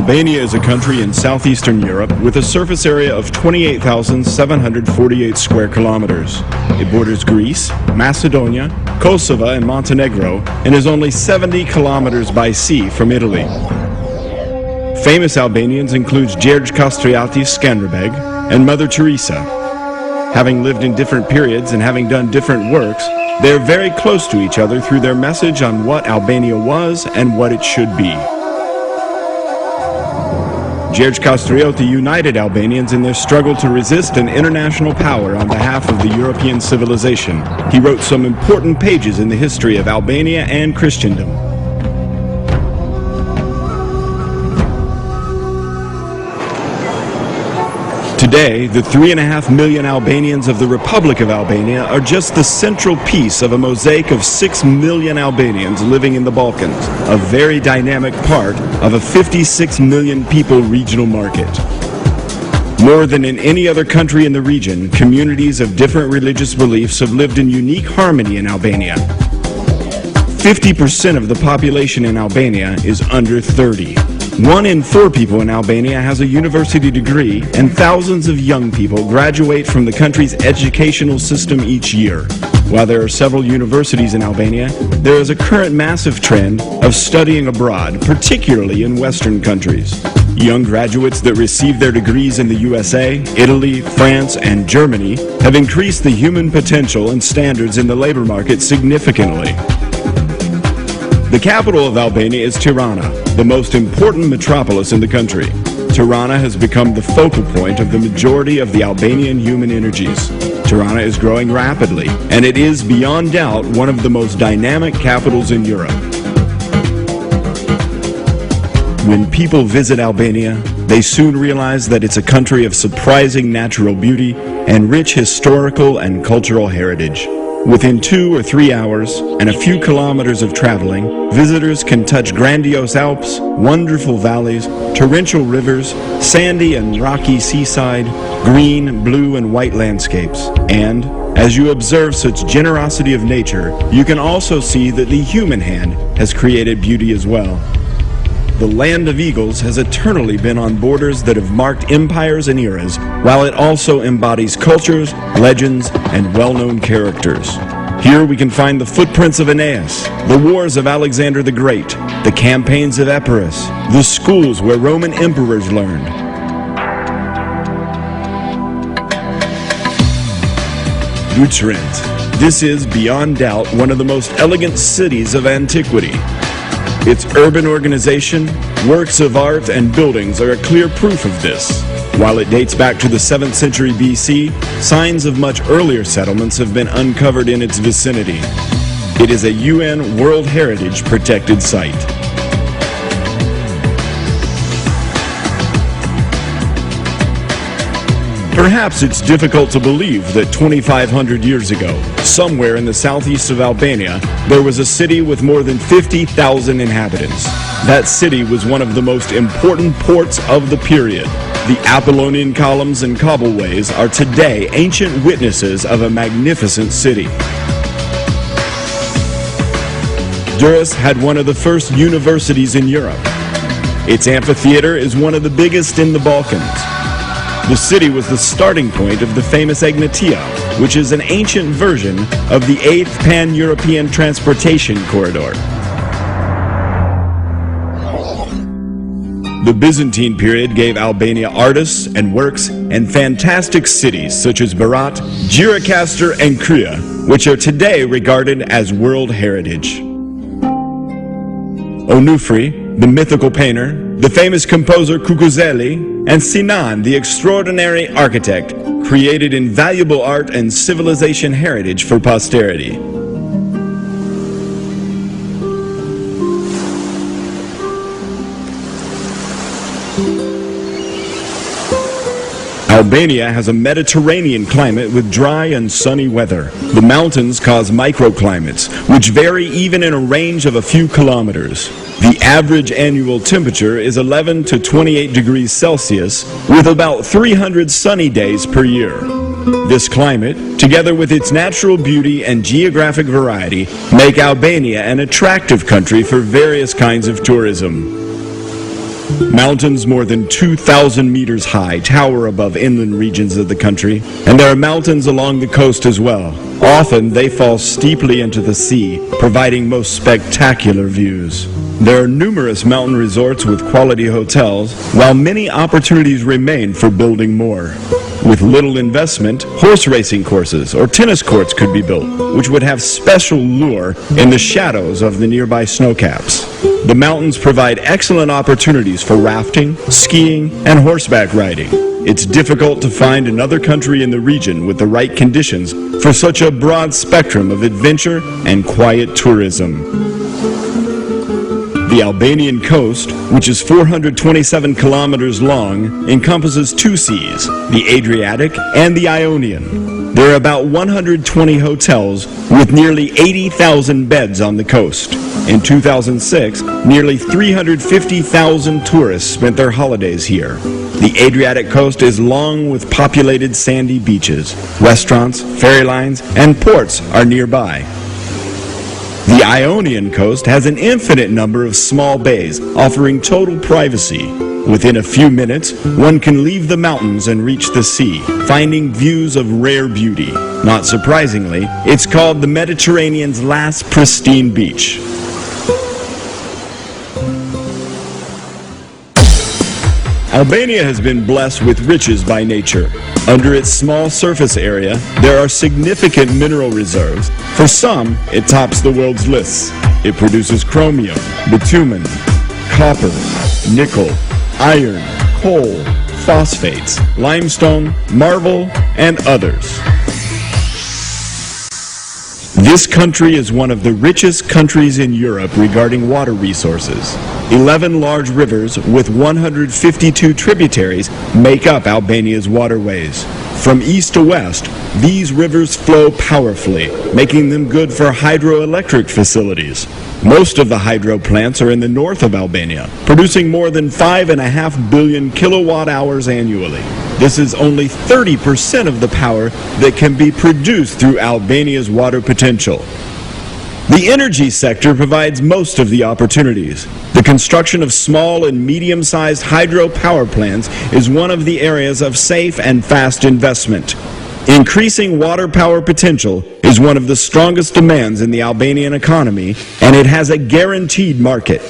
Albania is a country in southeastern Europe with a surface area of 28,748 square kilometers. It borders Greece, Macedonia, Kosovo, and Montenegro, and is only 70 kilometers by sea from Italy. Famous Albanians include Gjergj Kastriatis Skanderbeg and Mother Teresa. Having lived in different periods and having done different works, they are very close to each other through their message on what Albania was and what it should be. Gjergj Kastrioti united Albanians in their struggle to resist an international power on behalf of the European civilization. He wrote some important pages in the history of Albania and Christendom. Today, the 3.5 million Albanians of the Republic of Albania are just the central piece of a mosaic of 6 million Albanians living in the Balkans, a very dynamic part of a 56 million people regional market. More than in any other country in the region, communities of different religious beliefs have lived in unique harmony in Albania. 50% of the population in Albania is under 30. 1 in 4 people in Albania has a university degree, and thousands of young people graduate from the country's educational system each year. While there are several universities in Albania, there is a current massive trend of studying abroad, particularly in Western countries. Young graduates that receive their degrees in the USA, Italy, France, and Germany have increased the human potential and standards in the labor market significantly. The capital of Albania is Tirana, the most important metropolis in the country. Tirana has become the focal point of the majority of the Albanian human energies. Tirana is growing rapidly, and it is beyond doubt one of the most dynamic capitals in Europe. When people visit Albania, they soon realize that it's a country of surprising natural beauty and rich historical and cultural heritage. Within 2 or 3 hours and a few kilometers of traveling, visitors can touch grandiose Alps, wonderful valleys, torrential rivers, sandy and rocky seaside, green, blue, and white landscapes. And, as you observe such generosity of nature, you can also see that the human hand has created beauty as well. The land of eagles has eternally been on borders that have marked empires and eras, while it also embodies cultures, legends, and well-known characters. Here we can find the footprints of Aeneas, the wars of Alexander the Great, the campaigns of Epirus, the schools where Roman emperors learned. Bucharest. This is, beyond doubt, one of the most elegant cities of antiquity. Its urban organization, works of art, and buildings are a clear proof of this. While it dates back to the 7th century BC, signs of much earlier settlements have been uncovered in its vicinity. It is a UN World Heritage protected site. Perhaps it's difficult to believe that 2,500 years ago, somewhere in the southeast of Albania, there was a city with more than 50,000 inhabitants. That city was one of the most important ports of the period. The Apollonian columns and cobbleways are today ancient witnesses of a magnificent city. Durrës had one of the first universities in Europe. Its amphitheater is one of the biggest in the Balkans. The city was the starting point of the famous Egnatia, which is an ancient version of the 8th Pan-European Transportation Corridor. The Byzantine period gave Albania artists and works and fantastic cities such as Berat, Gjirokastër, and Krye, which are today regarded as World Heritage. Onufri, the mythical painter, the famous composer Kukuzeli, and Sinan, the extraordinary architect, created invaluable art and civilization heritage for posterity. Albania has a Mediterranean climate with dry and sunny weather. The mountains cause microclimates, which vary even in a range of a few kilometers. The average annual temperature is 11 to 28 degrees Celsius, with about 300 sunny days per year. This climate, together with its natural beauty and geographic variety, make Albania an attractive country for various kinds of tourism. Mountains more than 2,000 meters high tower above inland regions of the country, and there are mountains along the coast as well. Often they fall steeply into the sea, providing most spectacular views. There are numerous mountain resorts with quality hotels, while many opportunities remain for building more. With little investment, horse racing courses or tennis courts could be built, which would have special lure in the shadows of the nearby snowcaps. The mountains provide excellent opportunities for rafting, skiing, and horseback riding. It's difficult to find another country in the region with the right conditions for such a broad spectrum of adventure and quiet tourism. The Albanian coast, which is 427 kilometers long, encompasses two seas, the Adriatic and the Ionian. There are about 120 hotels with nearly 80,000 beds on the coast. In 2006, nearly 350,000 tourists spent their holidays here. The Adriatic coast is long with populated sandy beaches. Restaurants, ferry lines, and ports are nearby. The Ionian coast has an infinite number of small bays, offering total privacy. Within a few minutes, one can leave the mountains and reach the sea, finding views of rare beauty. Not surprisingly, it's called the Mediterranean's last pristine beach. Albania has been blessed with riches by nature. Under its small surface area, there are significant mineral reserves. For some, it tops the world's lists. It produces chromium, bitumen, copper, nickel, iron, coal, phosphates, limestone, marble, and others. This country is one of the richest countries in Europe regarding water resources. 11 large rivers with 152 tributaries make up Albania's waterways. From east to west, these rivers flow powerfully, making them good for hydroelectric facilities. Most of the hydro plants are in the north of Albania, producing more than 5.5 billion kilowatt hours annually. This is only 30% of the power that can be produced through Albania's water potential. The energy sector provides most of the opportunities. The construction of small and medium-sized hydro power plants is one of the areas of safe and fast investment. Increasing water power potential is one of the strongest demands in the Albanian economy, and it has a guaranteed market.